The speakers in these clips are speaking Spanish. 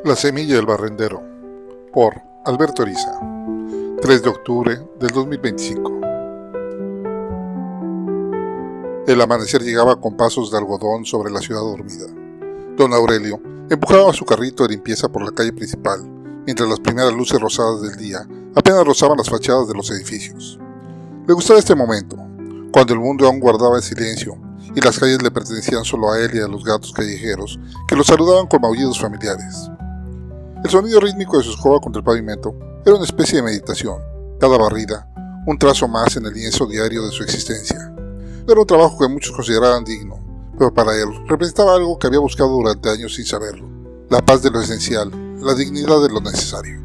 La semilla del barrendero, por Alberto Eriza, 3 de octubre del 2025. El amanecer llegaba con pasos de algodón sobre la ciudad dormida. Don Aurelio empujaba su carrito de limpieza por la calle principal, mientras las primeras luces rosadas del día apenas rozaban las fachadas de los edificios. Le gustaba este momento, cuando el mundo aún guardaba el silencio y las calles le pertenecían solo a él y a los gatos callejeros que lo saludaban con maullidos familiares. El sonido rítmico de su escoba contra el pavimento era una especie de meditación. Cada barrida, un trazo más en el lienzo diario de su existencia. No era un trabajo que muchos consideraban digno, pero para él representaba algo que había buscado durante años sin saberlo. La paz de lo esencial, la dignidad de lo necesario.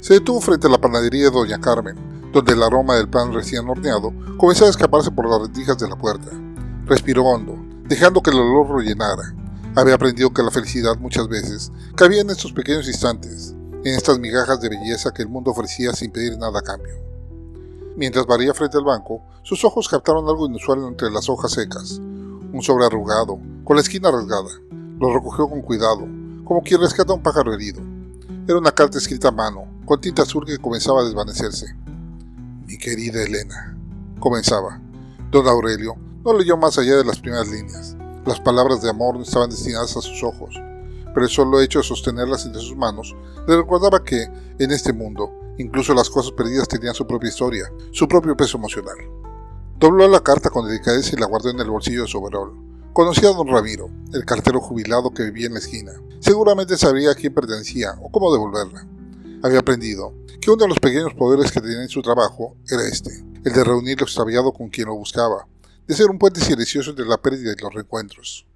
Se detuvo frente a la panadería de Doña Carmen, donde el aroma del pan recién horneado comenzaba a escaparse por las rendijas de la puerta. Respiró hondo, dejando que el olor lo llenara. Había aprendido que la felicidad muchas veces cabía en estos pequeños instantes, en estas migajas de belleza que el mundo ofrecía sin pedir nada a cambio. Mientras varía frente al banco, sus ojos captaron algo inusual entre las hojas secas. Un sobre arrugado, con la esquina rasgada. Lo recogió con cuidado, como quien rescata a un pájaro herido. Era una carta escrita a mano, con tinta azul que comenzaba a desvanecerse. Mi querida Elena, comenzaba. Don Aurelio no leyó más allá de las primeras líneas. Las palabras de amor no estaban destinadas a sus ojos, pero el solo hecho de sostenerlas entre sus manos le recordaba que, en este mundo, incluso las cosas perdidas tenían su propia historia, su propio peso emocional. Dobló la carta con delicadeza y la guardó en el bolsillo de su overol. Conocía a don Ramiro, el cartero jubilado que vivía en la esquina. Seguramente sabría a quién pertenecía o cómo devolverla. Había aprendido que uno de los pequeños poderes que tenía en su trabajo era el de reunir lo extraviado con quien lo buscaba, de ser un puente silencioso entre la pérdida y los reencuentros.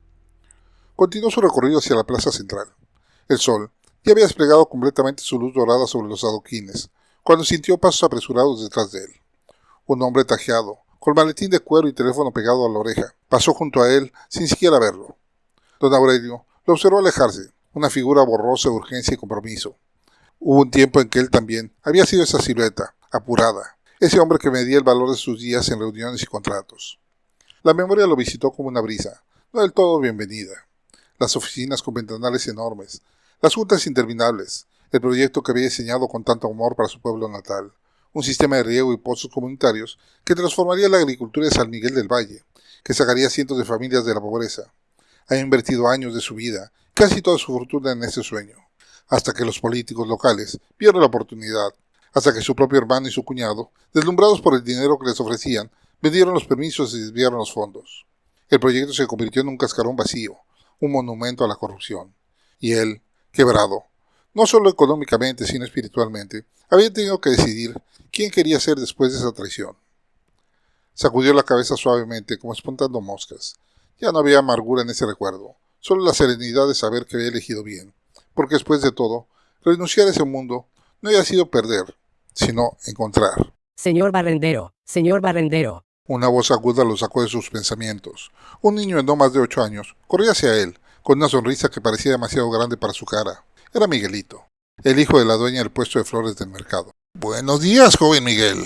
Continuó su recorrido hacia la plaza central. El sol ya había desplegado completamente su luz dorada sobre los adoquines, cuando sintió pasos apresurados detrás de él. Un hombre tajeado, con maletín de cuero y teléfono pegado a la oreja, pasó junto a él sin siquiera verlo. Don Aurelio lo observó alejarse, una figura borrosa de urgencia y compromiso. Hubo un tiempo en que él también había sido esa silueta, apurada, ese hombre que medía el valor de sus días en reuniones y contratos. La memoria lo visitó como una brisa, no del todo bienvenida. Las oficinas con ventanales enormes, las juntas interminables, el proyecto que había diseñado con tanto amor para su pueblo natal, un sistema de riego y pozos comunitarios que transformaría la agricultura de San Miguel del Valle, que sacaría cientos de familias de la pobreza. Había invertido años de su vida, casi toda su fortuna en ese sueño, hasta que los políticos locales vieron la oportunidad, hasta que su propio hermano y su cuñado, deslumbrados por el dinero que les ofrecían, vendieron los permisos y desviaron los fondos. El proyecto se convirtió en un cascarón vacío, un monumento a la corrupción. Y él, quebrado, no solo económicamente sino espiritualmente, había tenido que decidir quién quería ser después de esa traición. Sacudió la cabeza suavemente como espantando moscas. Ya no había amargura en ese recuerdo, solo la serenidad de saber que había elegido bien, porque después de todo, renunciar a ese mundo no había sido perder, sino encontrar. Señor barrendero, señor barrendero. Una voz aguda lo sacó de sus pensamientos. Un niño de no más de 8 años corría hacia él, con una sonrisa que parecía demasiado grande para su cara. Era Miguelito, el hijo de la dueña del puesto de flores del mercado. Buenos días, joven Miguel,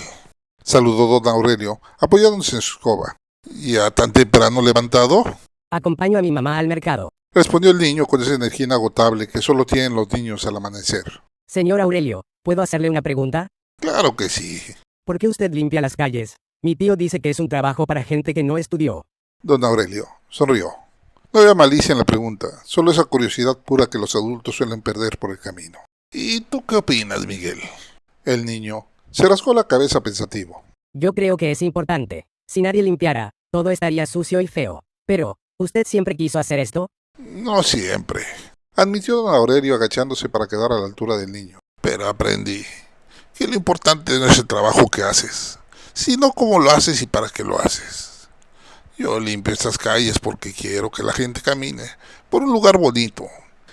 saludó don Aurelio, apoyándose en su escoba. ¿Ya tan temprano levantado? Acompaño a mi mamá al mercado. Respondió el niño con esa energía inagotable que solo tienen los niños al amanecer. Señor Aurelio, ¿puedo hacerle una pregunta? Claro que sí. ¿Por qué usted limpia las calles? Mi tío dice que es un trabajo para gente que no estudió. Don Aurelio sonrió. No había malicia en la pregunta, solo esa curiosidad pura que los adultos suelen perder por el camino. ¿Y tú qué opinas, Miguel? El niño se rascó la cabeza pensativo. Yo creo que es importante. Si nadie limpiara, todo estaría sucio y feo. Pero, ¿usted siempre quiso hacer esto? No siempre, admitió don Aurelio agachándose para quedar a la altura del niño. Pero aprendí que lo importante no es el trabajo que haces, sino cómo lo haces y para qué lo haces. Yo limpio estas calles porque quiero que la gente camine por un lugar bonito,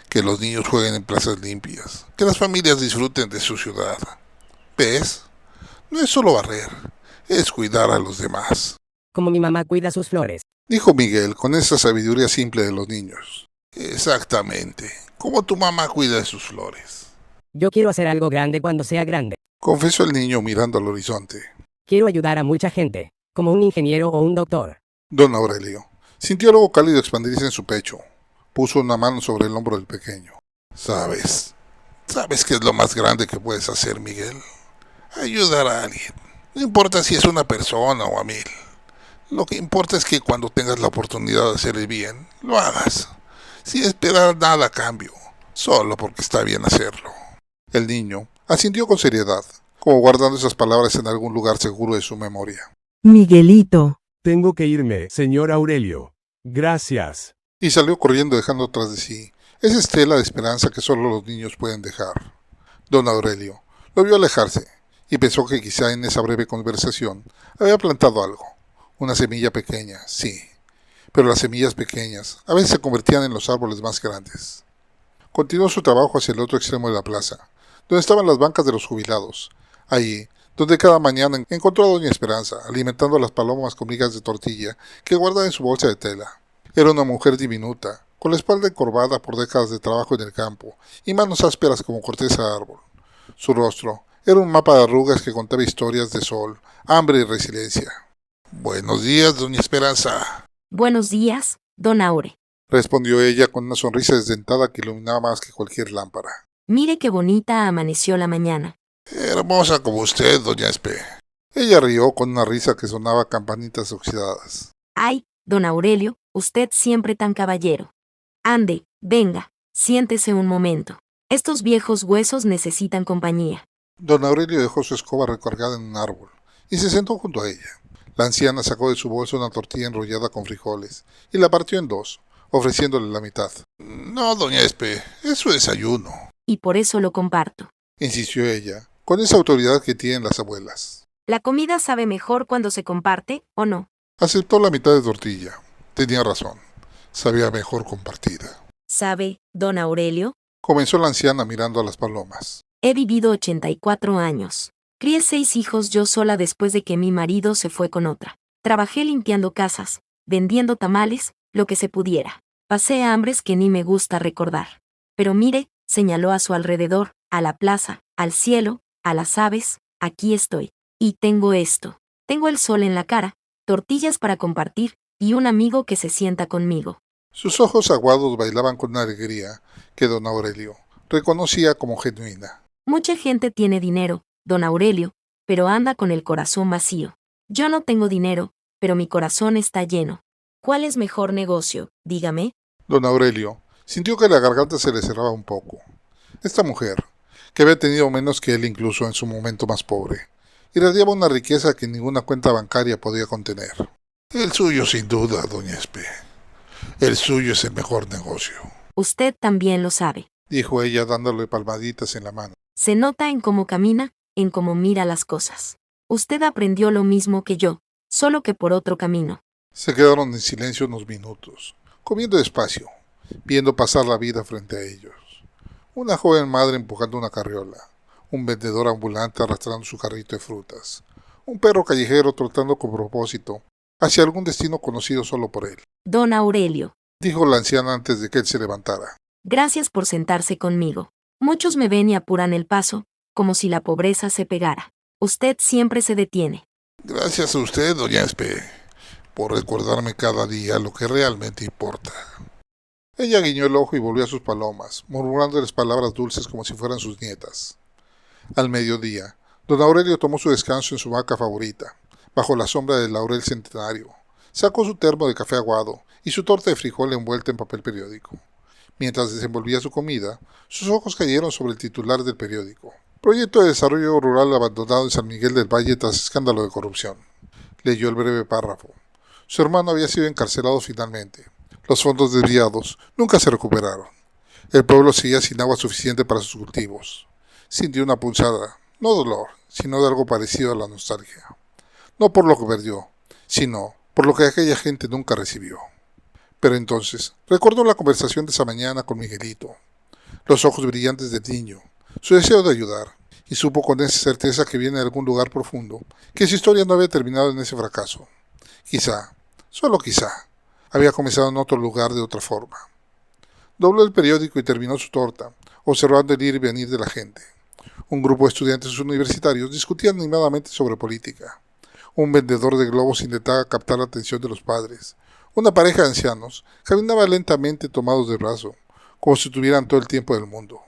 que los niños jueguen en plazas limpias, que las familias disfruten de su ciudad. ¿Ves? No es solo barrer, es cuidar a los demás. Como mi mamá cuida sus flores. Dijo Miguel con esa sabiduría simple de los niños. Exactamente, como tu mamá cuida de sus flores. Yo quiero hacer algo grande cuando sea grande. Confesó el niño mirando al horizonte. Quiero ayudar a mucha gente, como un ingeniero o un doctor. Don Aurelio sintió algo cálido expandirse en su pecho. Puso una mano sobre el hombro del pequeño. ¿Sabes qué es lo más grande que puedes hacer, Miguel? Ayudar a alguien. No importa si es una persona o a mil. Lo que importa es que cuando tengas la oportunidad de hacer el bien, lo hagas, sin esperar nada a cambio, solo porque está bien hacerlo. El niño asintió con seriedad, como guardando esas palabras en algún lugar seguro de su memoria. Miguelito, Tengo que irme, señor Aurelio. Gracias. Y salió corriendo dejando tras de sí esa estela de esperanza que solo los niños pueden dejar. Don Aurelio lo vio alejarse y pensó que quizá en esa breve conversación había plantado algo. Una semilla pequeña, sí, pero las semillas pequeñas a veces se convertían en los árboles más grandes. Continuó su trabajo hacia el otro extremo de la plaza, donde estaban las bancas de los jubilados. Allí, donde cada mañana encontró a Doña Esperanza, alimentando a las palomas con migas de tortilla que guardaba en su bolsa de tela. Era una mujer diminuta, con la espalda encorvada por décadas de trabajo en el campo y manos ásperas como corteza de árbol. Su rostro era un mapa de arrugas que contaba historias de sol, hambre y resiliencia. Buenos días, Doña Esperanza, buenos días, don Aure. respondió ella con una sonrisa desdentada que iluminaba más que cualquier lámpara. Mire qué bonita amaneció la mañana. Hermosa como usted, Doña Espe. Ella rió con una risa que sonaba a campanitas oxidadas. Ay, don Aurelio, usted siempre tan caballero. Ande, venga, siéntese un momento. Estos viejos huesos necesitan compañía. Don Aurelio dejó su escoba recargada en un árbol y se sentó junto a ella. La anciana sacó de su bolsa una tortilla enrollada con frijoles y la partió en dos, ofreciéndole la mitad. No, Doña Espe, es su desayuno, Y por eso lo comparto. insistió ella, con esa autoridad que tienen las abuelas. La comida sabe mejor cuando se comparte, ¿o no? Aceptó la mitad de tortilla. Tenía razón. Sabía mejor compartida. ¿Sabe, don Aurelio? Comenzó la anciana mirando a las palomas. He vivido 84 años. Crié 6 hijos yo sola después de que mi marido se fue con otra. Trabajé limpiando casas, vendiendo tamales, lo que se pudiera. Pasé hambres que ni me gusta recordar. Pero mire, señaló a su alrededor, a la plaza, al cielo, a las aves, aquí estoy. Y tengo esto. Tengo el sol en la cara, tortillas para compartir, y un amigo que se sienta conmigo. Sus ojos aguados bailaban con una alegría que don Aurelio reconocía como genuina. Mucha gente tiene dinero, don Aurelio, pero anda con el corazón vacío. Yo no tengo dinero, pero mi corazón está lleno. ¿Cuál es mejor negocio? Dígame. Don Aurelio sintió que la garganta se le cerraba un poco. Esta mujer, que había tenido menos que él incluso en su momento más pobre, irradiaba una riqueza que ninguna cuenta bancaria podía contener. El suyo sin duda, Doña Espe. El suyo es el mejor negocio, Usted también lo sabe. dijo ella dándole palmaditas en la mano. Se nota en cómo camina, en cómo mira las cosas. Usted aprendió lo mismo que yo, solo que por otro camino. Se quedaron en silencio unos minutos, comiendo despacio, viendo pasar la vida frente a ellos. Una joven madre empujando una carriola, un vendedor ambulante arrastrando su carrito de frutas, un perro callejero trotando con propósito hacia algún destino conocido solo por él, Don Aurelio, dijo la anciana antes de que él se levantara. gracias por sentarse conmigo. Muchos me ven y apuran el paso, como si la pobreza se pegara. Usted siempre se detiene. Gracias a usted, Doña Espe, por recordarme cada día lo que realmente importa. Ella guiñó el ojo y volvió a sus palomas, murmurándoles palabras dulces como si fueran sus nietas. Al mediodía, don Aurelio tomó su descanso en su hamaca favorita, bajo la sombra del laurel centenario. Sacó su termo de café aguado y su torta de frijol envuelta en papel periódico. Mientras desenvolvía su comida, sus ojos cayeron sobre el titular del periódico. Proyecto de desarrollo rural abandonado en San Miguel del Valle tras escándalo de corrupción. Leyó el breve párrafo. Su hermano había sido encarcelado finalmente. Los fondos desviados nunca se recuperaron. El pueblo seguía sin agua suficiente para sus cultivos. Sintió una punzada, no dolor, sino de algo parecido a la nostalgia. No por lo que perdió, sino por lo que aquella gente nunca recibió. Pero entonces recordó la conversación de esa mañana con Miguelito, los ojos brillantes del niño, su deseo de ayudar, y supo con esa certeza que viene de algún lugar profundo que su historia no había terminado en ese fracaso. Quizá, solo quizá, había comenzado en otro lugar de otra forma. Dobló el periódico y terminó su torta, observando el ir y venir de la gente. Un grupo de estudiantes universitarios discutían animadamente sobre política. Un vendedor de globos intentaba captar la atención de los padres. Una pareja de ancianos caminaba lentamente tomados de brazo, como si tuvieran todo el tiempo del mundo.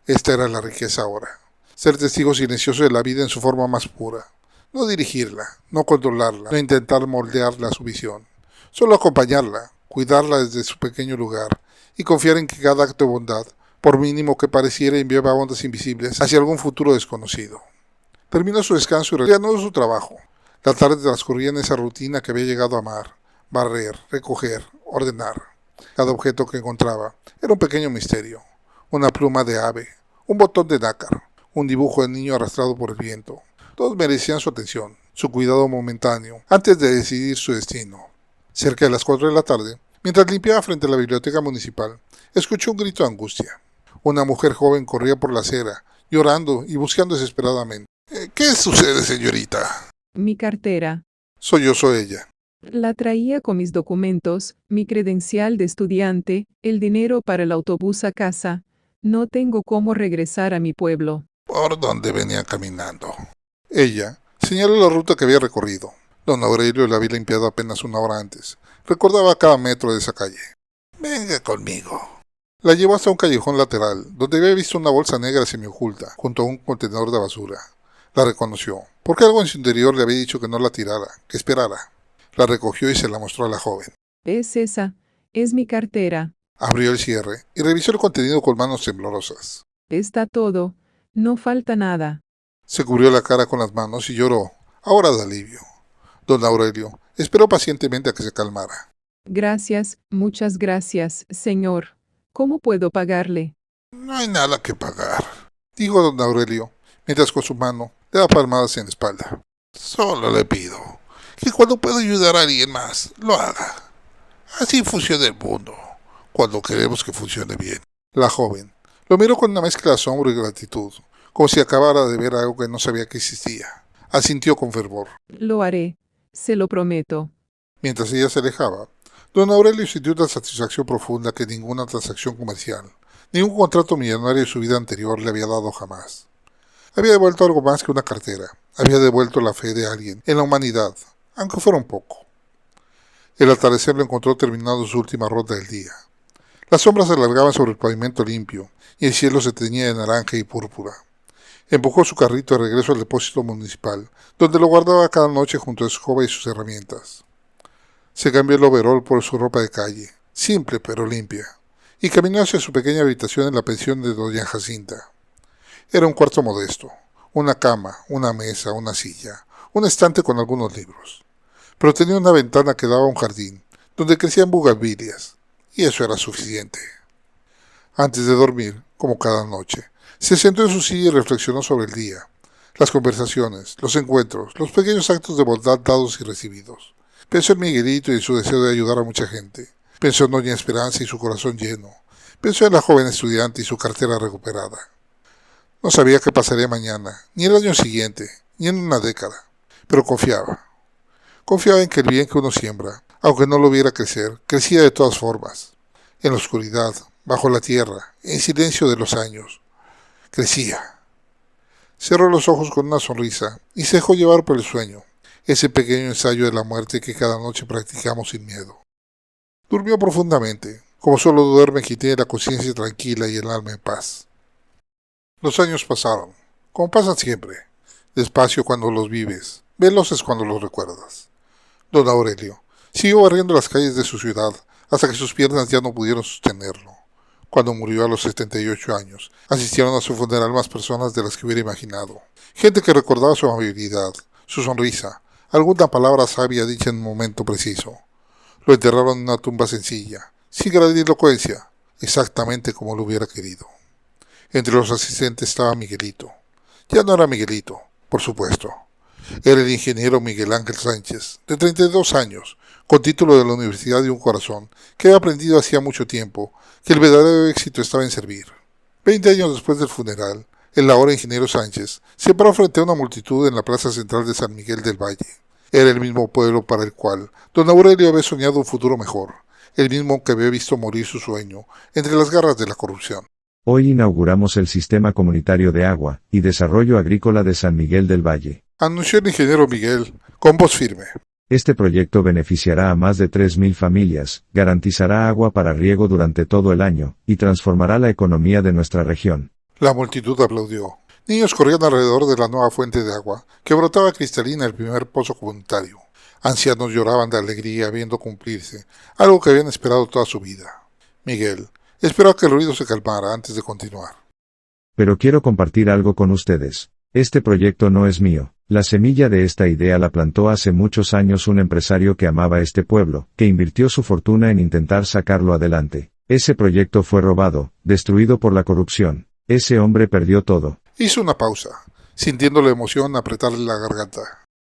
Esta era la riqueza ahora, ser testigo silencioso de la vida en su forma más pura, no dirigirla, no controlarla, no intentar moldearla a su visión, solo acompañarla, cuidarla desde su pequeño lugar y confiar en que cada acto de bondad, por mínimo que pareciera, enviaba ondas invisibles hacia algún futuro desconocido. Terminó su descanso y reanudó su trabajo. La tarde transcurría en esa rutina que había llegado a amar: barrer, recoger, ordenar. Cada objeto que encontraba era un pequeño misterio: una pluma de ave, un botón de nácar, un dibujo de niño arrastrado por el viento. Todos merecían su atención, su cuidado momentáneo, antes de decidir su destino. Cerca de las 4 de la tarde, mientras limpiaba frente a la biblioteca municipal, escuchó un grito de angustia. Una mujer joven corría por la acera, llorando y buscando desesperadamente. ¿Qué sucede, señorita? Mi cartera. Sollozó ella. La traía con mis documentos, mi credencial de estudiante, el dinero para el autobús a casa. No tengo cómo regresar a mi pueblo. ¿Por dónde venía caminando? Ella señaló la ruta que había recorrido. Don Aurelio la había limpiado apenas 1 hora antes. Recordaba cada metro de esa calle. Venga conmigo. La llevó hasta un callejón lateral, donde había visto una bolsa negra semioculta, junto a un contenedor de basura. La reconoció, porque algo en su interior le había dicho que no la tirara, que esperara. La recogió y se la mostró a la joven. Es esa. Es mi cartera. Abrió el cierre y revisó el contenido con manos temblorosas. Está todo. No falta nada. Se cubrió la cara con las manos y lloró, ahora de alivio. Don Aurelio esperó pacientemente a que se calmara. Gracias, muchas gracias, señor. ¿Cómo puedo pagarle? No hay nada que pagar, dijo don Aurelio, mientras con su mano le daba palmadas en la espalda. Solo le pido que cuando pueda ayudar a alguien más, lo haga. Así funciona el mundo, cuando queremos que funcione bien. La joven lo miró con una mezcla de asombro y gratitud, como si acabara de ver algo que no sabía que existía. Asintió con fervor. Lo haré. Se lo prometo. Mientras ella se alejaba, don Aurelio sintió una satisfacción profunda que ninguna transacción comercial, ningún contrato millonario de su vida anterior le había dado jamás. Había devuelto algo más que una cartera. Había devuelto la fe de alguien en la humanidad, aunque fuera un poco. El atardecer lo encontró terminando su última ronda del día. Las sombras se alargaban sobre el pavimento limpio y el cielo se teñía de naranja y púrpura. Empujó su carrito de regreso al depósito municipal, donde lo guardaba cada noche junto a su escoba y sus herramientas. Se cambió el overol por su ropa de calle, simple pero limpia, y caminó hacia su pequeña habitación en la pensión de doña Jacinta. Era un cuarto modesto, una cama, una mesa, una silla, un estante con algunos libros. Pero tenía una ventana que daba a un jardín, donde crecían bugambilias, y eso era suficiente. Antes de dormir, como cada noche, se sentó en su silla y reflexionó sobre el día, las conversaciones, los encuentros, los pequeños actos de bondad dados y recibidos. Pensó en Miguelito y en su deseo de ayudar a mucha gente. Pensó en doña Esperanza y su corazón lleno. Pensó en la joven estudiante y su cartera recuperada. No sabía qué pasaría mañana, ni el año siguiente, ni en una década, pero confiaba. Confiaba en que el bien que uno siembra, aunque no lo viera crecer, crecía de todas formas. En la oscuridad, bajo la tierra, en silencio de los años. Crecía. Cerró los ojos con una sonrisa y se dejó llevar por el sueño, ese pequeño ensayo de la muerte que cada noche practicamos sin miedo. Durmió profundamente, como solo duerme quien tiene la conciencia tranquila y el alma en paz. Los años pasaron, como pasan siempre, despacio cuando los vives, veloces cuando los recuerdas. Don Aurelio siguió barriendo las calles de su ciudad hasta que sus piernas ya no pudieron sostenerlo. Cuando murió a los 78 años, asistieron a su funeral más personas de las que hubiera imaginado. Gente que recordaba su amabilidad, su sonrisa, alguna palabra sabia dicha en un momento preciso. Lo enterraron en una tumba sencilla, sin grandilocuencia, exactamente como lo hubiera querido. Entre los asistentes estaba Miguelito. Ya no era Miguelito, por supuesto. Era el ingeniero Miguel Ángel Sánchez, de 32 años, con título de la Universidad de un Corazón, que había aprendido hacía mucho tiempo que el verdadero éxito estaba en servir. 20 años después del funeral, el ahora ingeniero Sánchez se paró frente a una multitud en la plaza central de San Miguel del Valle. Era el mismo pueblo para el cual don Aurelio había soñado un futuro mejor, el mismo que había visto morir su sueño entre las garras de la corrupción. Hoy inauguramos el Sistema Comunitario de Agua y Desarrollo Agrícola de San Miguel del Valle. Anunció el ingeniero Miguel con voz firme. Este proyecto beneficiará a más de 3.000 familias, garantizará agua para riego durante todo el año, y transformará la economía de nuestra región. La multitud aplaudió. Niños corrían alrededor de la nueva fuente de agua, que brotaba cristalina el primer pozo comunitario. Ancianos lloraban de alegría viendo cumplirse algo que habían esperado toda su vida. Miguel esperó a que el ruido se calmara antes de continuar. Pero quiero compartir algo con ustedes. Este proyecto no es mío. La semilla de esta idea la plantó hace muchos años un empresario que amaba este pueblo, que invirtió su fortuna en intentar sacarlo adelante. Ese proyecto fue robado, destruido por la corrupción. Ese hombre perdió todo. Hizo una pausa, sintiendo la emoción apretarle la garganta.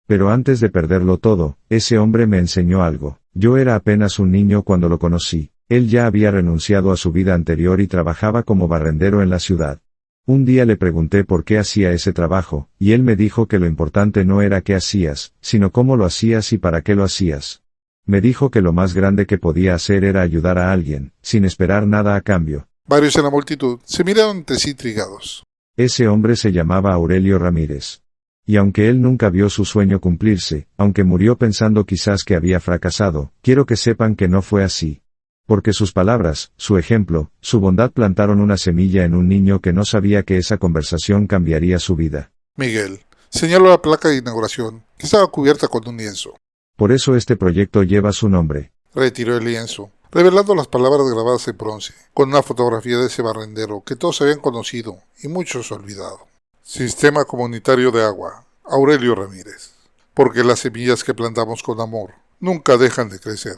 Pero antes de perderlo todo, ese hombre me enseñó algo. Yo era apenas un niño cuando lo conocí. Él ya había renunciado a su vida anterior y trabajaba como barrendero en la ciudad. Un día le pregunté por qué hacía ese trabajo, y él me dijo que lo importante no era qué hacías, sino cómo lo hacías y para qué lo hacías. Me dijo que lo más grande que podía hacer era ayudar a alguien, sin esperar nada a cambio. Varios en la multitud se miraron entre sí intrigados. Ese hombre se llamaba Aurelio Ramírez. Y aunque él nunca vio su sueño cumplirse, aunque murió pensando quizás que había fracasado, quiero que sepan que no fue así. Porque sus palabras, su ejemplo, su bondad plantaron una semilla en un niño que no sabía que esa conversación cambiaría su vida. Miguel señaló la placa de inauguración, que estaba cubierta con un lienzo. Por eso este proyecto lleva su nombre. Retiró el lienzo, revelando las palabras grabadas en bronce, con una fotografía de ese barrendero que todos habían conocido y muchos olvidado. Sistema Comunitario de Agua, Aurelio Ramírez. Porque las semillas que plantamos con amor nunca dejan de crecer.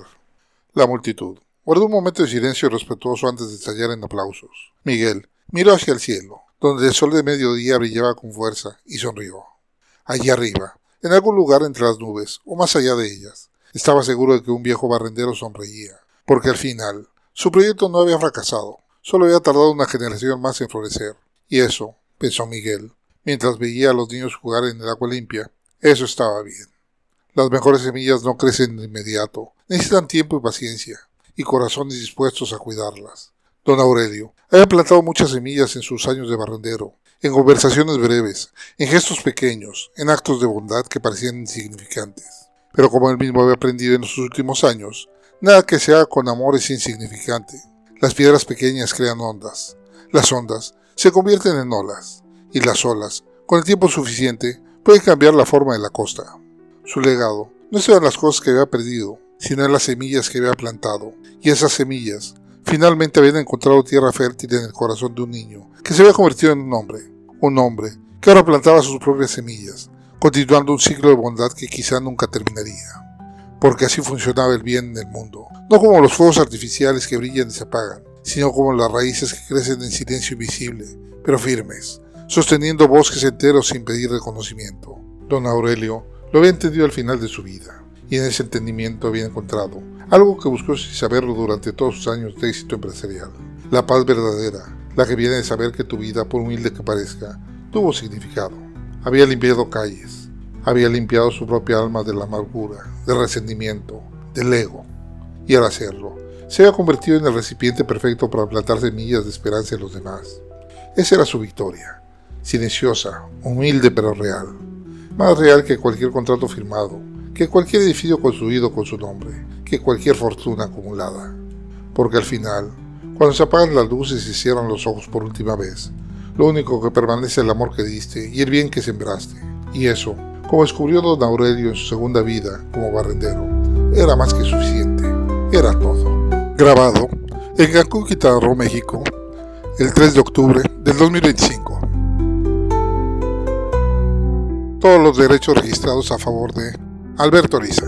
La multitud guardó un momento de silencio respetuoso antes de estallar en aplausos. Miguel miró hacia el cielo, donde el sol de mediodía brillaba con fuerza, y sonrió. Allí arriba, en algún lugar entre las nubes, o más allá de ellas, estaba seguro de que un viejo barrendero sonreía, porque al final, su proyecto no había fracasado, solo había tardado una generación más en florecer. Y eso, pensó Miguel, mientras veía a los niños jugar en el agua limpia, eso estaba bien. Las mejores semillas no crecen de inmediato, necesitan tiempo y paciencia, y corazones dispuestos a cuidarlas. Don Aurelio había plantado muchas semillas en sus años de barrendero, en conversaciones breves, en gestos pequeños, en actos de bondad que parecían insignificantes. Pero como él mismo había aprendido en los últimos años, nada que se haga con amor es insignificante. Las piedras pequeñas crean ondas, las ondas se convierten en olas, y las olas, con el tiempo suficiente, pueden cambiar la forma de la costa. Su legado no estaba en las cosas que había perdido, sino en las semillas que había plantado, y esas semillas finalmente habían encontrado tierra fértil en el corazón de un niño, que se había convertido en un hombre que ahora plantaba sus propias semillas, continuando un ciclo de bondad que quizá nunca terminaría. Porque así funcionaba el bien en el mundo, no como los fuegos artificiales que brillan y se apagan, sino como las raíces que crecen en silencio invisible, pero firmes, sosteniendo bosques enteros sin pedir reconocimiento. Don Aurelio lo había entendido al final de su vida, y en ese entendimiento había encontrado algo que buscó sin saberlo durante todos sus años de éxito empresarial. La paz verdadera, la que viene de saber que tu vida, por humilde que parezca, tuvo significado. Había limpiado calles, había limpiado su propia alma de la amargura, del resentimiento, del ego, y al hacerlo, se había convertido en el recipiente perfecto para plantar semillas de esperanza en los demás. Esa era su victoria, silenciosa, humilde pero real, más real que cualquier contrato firmado, que cualquier edificio construido con su nombre, que cualquier fortuna acumulada. Porque al final, cuando se apagan las luces y cierran los ojos por última vez, lo único que permanece es el amor que diste y el bien que sembraste. Y eso, como descubrió don Aurelio en su segunda vida como barrendero, era más que suficiente, era todo. Grabado en Cancún, Quintana Roo, México, el 3 de octubre del 2025. Todos los derechos registrados a favor de Alberto Ariza.